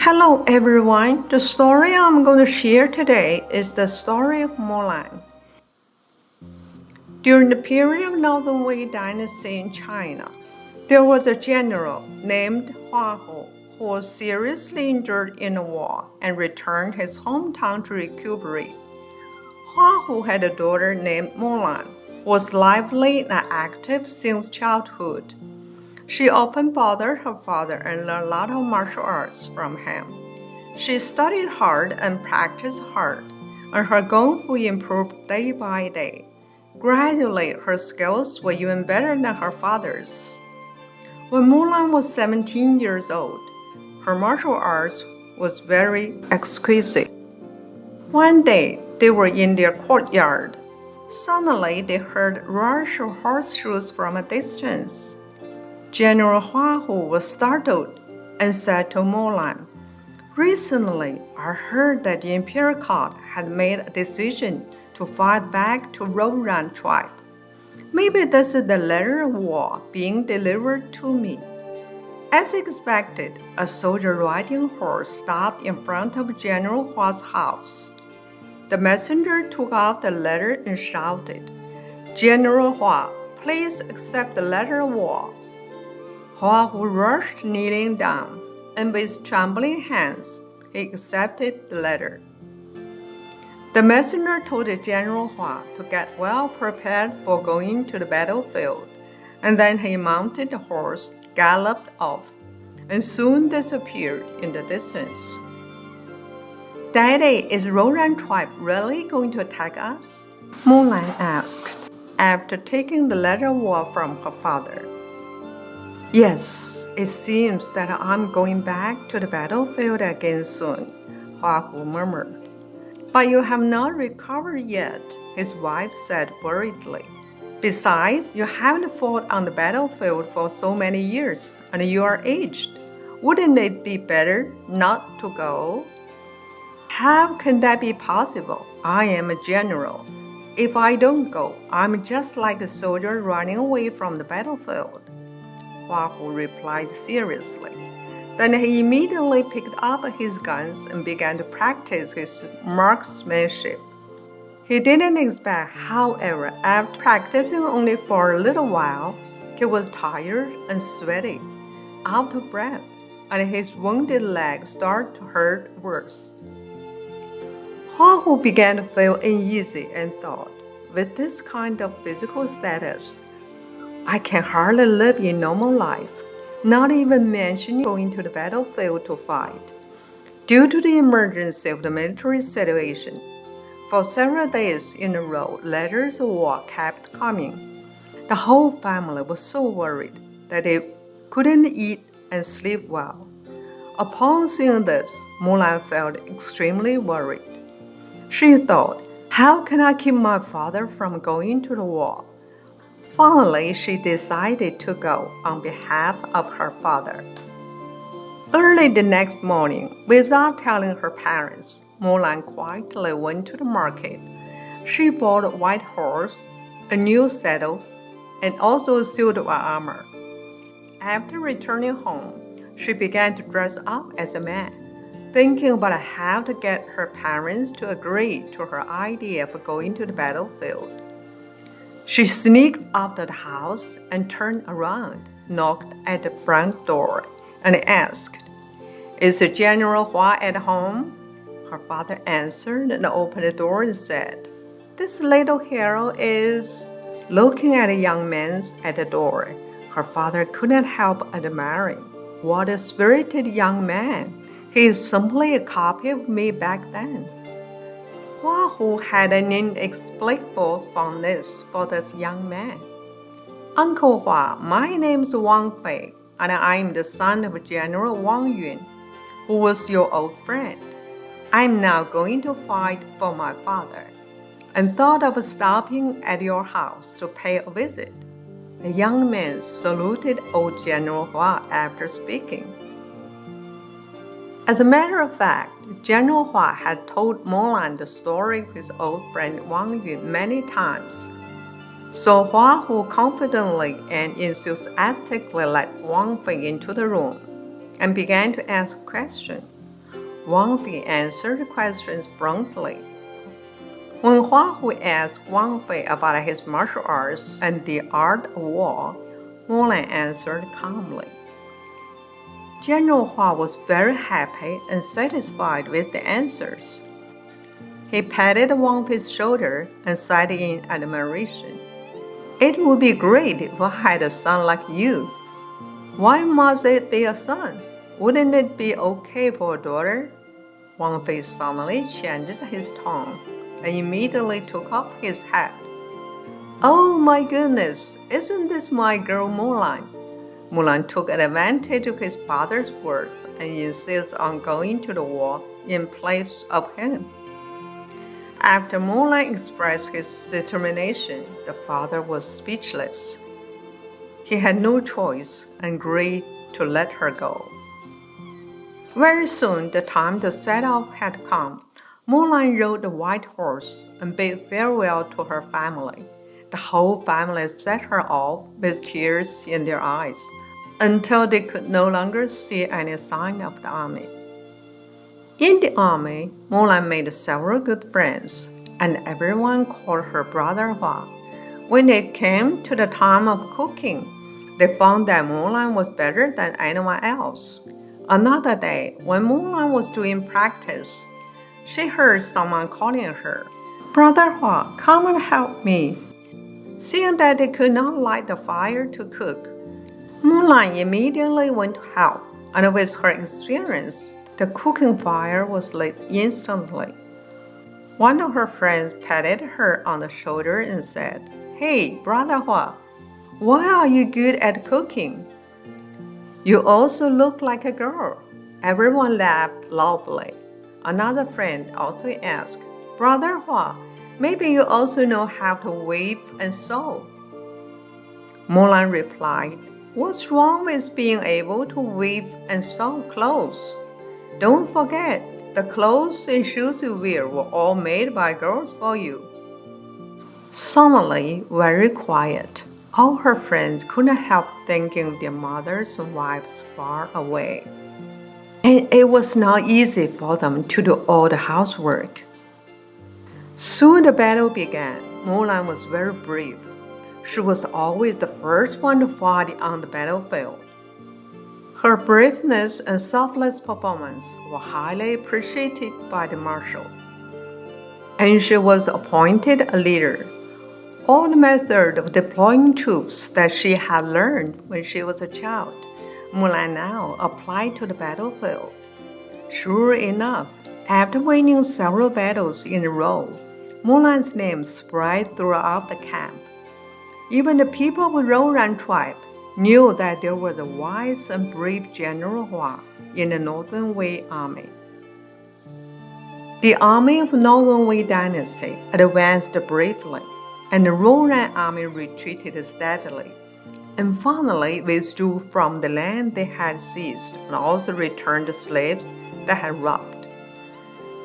Hello everyone, the story I'm going to share today is the story of Mulan. During the period of Northern Wei Dynasty in China, there was a general named Huahu who was seriously injured in a war and returned his hometown to recuperate. Huahu had a daughter named Mulan, who was lively and active since childhood. She often bothered her father and learned a lot of martial arts from him. She studied hard and practiced hard, and her kung fu improved day by day. Gradually, her skills were even better than her father's. When Mulan was 17 years old, her martial arts was very exquisite. One day, they were in their courtyard. Suddenly, they heard a rush of horseshoes from a distance. General Huahu was startled and said to Mulan, "Recently, I heard that the imperial court had made a decision to fight back to Roran tribe. Maybe this is the letter of war being delivered to me." As expected, a soldier riding a horse stopped in front of General Hua's house. The messenger took out the letter and shouted, "General Hua, please accept the letter of war." Huahu rushed kneeling down, and with trembling hands, he accepted the letter. The messenger told General Hua to get well prepared for going to the battlefield, and then he mounted the horse, galloped off, and soon disappeared in the distance. "Daddy, is Roran tribe really going to attack us?" Mulan asked, after taking the letter of war from her father. "Yes, it seems that I'm going back to the battlefield again soon," Huahu murmured. "But you have not recovered yet," his wife said worriedly. "Besides, you haven't fought on the battlefield for so many years, and you are aged. Wouldn't it be better not to go?" "How can that be possible? I am a general. If I don't go, I'm just like a soldier running away from the battlefield," Huahu replied seriously. Then he immediately picked up his guns and began to practice his marksmanship. He didn't expect, however, after practicing only for a little while, he was tired and sweaty, out of breath, and his wounded leg started to hurt worse. Huahu began to feel uneasy and thought, "With this kind of physical status, I can hardly live a normal life, not even mentioning going to the battlefield to fight." Due to the emergency of the military situation, for several days in a row, letters of war kept coming. The whole family was so worried that they couldn't eat and sleep well. Upon seeing this, Mulan felt extremely worried. She thought, "How can I keep my father from going to the war?" Finally, she decided to go on behalf of her father. Early the next morning, without telling her parents, Mulan quietly went to the market. She bought a white horse, a new saddle, and also silver armor. After returning home, she began to dress up as a man, thinking about how to get her parents to agree to her idea of going to the battlefield. She sneaked after the house and turned around, knocked at the front door, and asked, "Is General Hua at home?" Her father answered and opened the door and said, "This little hero is..." Looking at the young man at the door, her father couldn't help admiring. "What a spirited young man! He is simply a copy of me back then." Huahu had an inexplicable fondness for this young man. "Uncle Hua, my name is Wang Fei, and I am the son of General Wang Yun, who was your old friend. I am now going to fight for my father, and thought of stopping at your house to pay a visit." The young man saluted old General Hua after speaking. As a matter of fact, General Hua had told Mulan the story of his old friend Wang Yun many times. So Huahu confidently and enthusiastically led Wang Fei into the room and began to ask questions. Wang Fei answered the questions promptly. When Huahu asked Wang Fei about his martial arts and the art of war, Mulan answered calmly. General Hua was very happy and satisfied with the answers. He patted Wang Fei's shoulder and said in admiration, "It would be great if I had a son like you." "Why must it be a son? Wouldn't it be okay for a daughter?" Wang Fei suddenly changed his tone and immediately took off his hat. "Oh my goodness, isn't this my girl Mulan?" Mulan took advantage of his father's words and insisted on going to the war in place of him. After Mulan expressed his determination, the father was speechless. He had no choice and agreed to let her go. Very soon the time to set off had come. Mulan rode the white horse and bid farewell to her family. The whole family set her off with tears in their eyes until they could no longer see any sign of the army. In the army, Mulan made several good friends, and everyone called her Brother Hua. When it came to the time of cooking, they found that Mulan was better than anyone else. Another day, when Mulan was doing practice, she heard someone calling her, "Brother Hua, come and help me." Seeing that they could not light the fire to cook, Mulan immediately went to help, and with her experience, the cooking fire was lit instantly. One of her friends patted her on the shoulder and said, "Hey, Brother Hua, why are you good at cooking? You also look like a girl." Everyone laughed loudly. Another friend also asked, "Brother Hua, maybe you also know how to weave and sew." Mulan replied, "What's wrong with being able to weave and sew clothes? Don't forget, the clothes and shoes you wear were all made by girls for you." Suddenly, very quiet, all her friends couldn't help thinking of their mothers and wives far away. And it was not easy for them to do all the housework. Soon the battle began. Mulan was very brave. She was always the first one to fight on the battlefield. Her braveness and selfless performance were highly appreciated by the marshal, and she was appointed a leader. All the method of deploying troops that she had learned when she was a child, Mulan now applied to the battlefield. Sure enough, after winning several battles in a row, Mulan's name spread throughout the camp. Even the people of the Rouran tribe knew that there was a wise and brave General Hua in the Northern Wei army. The army of Northern Wei Dynasty advanced bravely, and the Rouran army retreated steadily, and finally withdrew from the land they had seized and also returned the slaves that had robbed.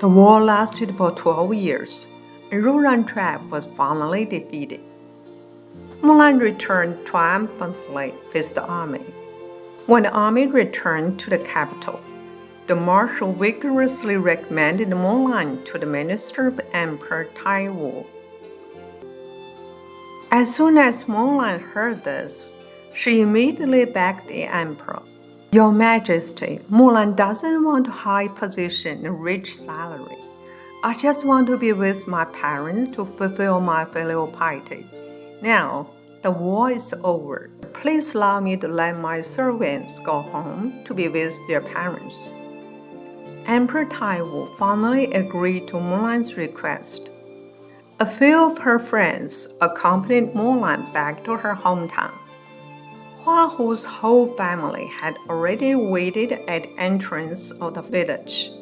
The war lasted for 12 years, and Rouran tribe was finally defeated. Mulan returned triumphantly with the army. When the army returned to the capital, the marshal vigorously recommended Mulan to the minister of Emperor Taiwu. As soon as Mulan heard this, she immediately begged the emperor, "Your Majesty, Mulan doesn't want a high position and rich salary. I just want to be with my parents to fulfill my filial piety. Now, the war is over. Please allow me to let my servants go home to be with their parents." Emperor Taiwu finally agreed to Mulan's request. A few of her friends accompanied Mulan back to her hometown. Huahu's whole family had already waited at the entrance of the village.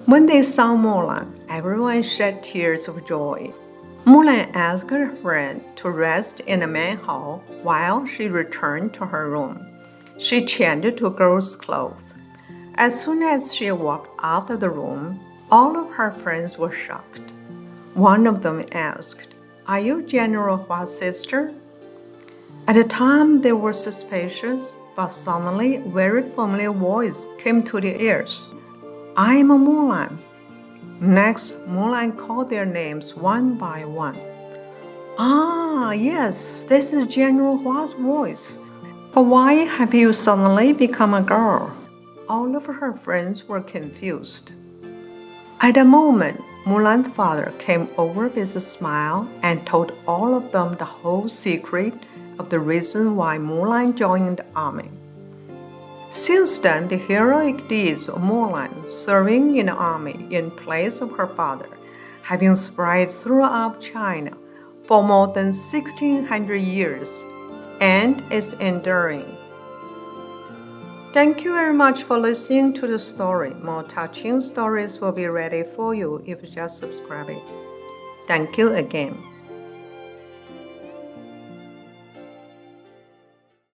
When they saw Mulan, everyone shed tears of joy. Mulan asked her friend to rest in the main hall while she returned to her room. She changed to girl's clothes. As soon as she walked out of the room, all of her friends were shocked. One of them asked, "Are you General Hua's sister?" At the time they were suspicious, but suddenly a very familiar voice came to their ears. I am a Mulan. Next, Mulan called their names one by one. Ah, yes, this is General Hua's voice. But why have you suddenly become a girl? All of her friends were confused. At the moment, Mulan's father came over with a smile and told all of them the whole secret of the reason why Mulan joined the army. Since then, the heroic deeds of Mulan serving in the army in place of her father have been spread throughout China for more than 1600 years and is enduring. Thank you very much for listening to the story. More touching stories will be ready for you if you just subscribe it. Thank you again.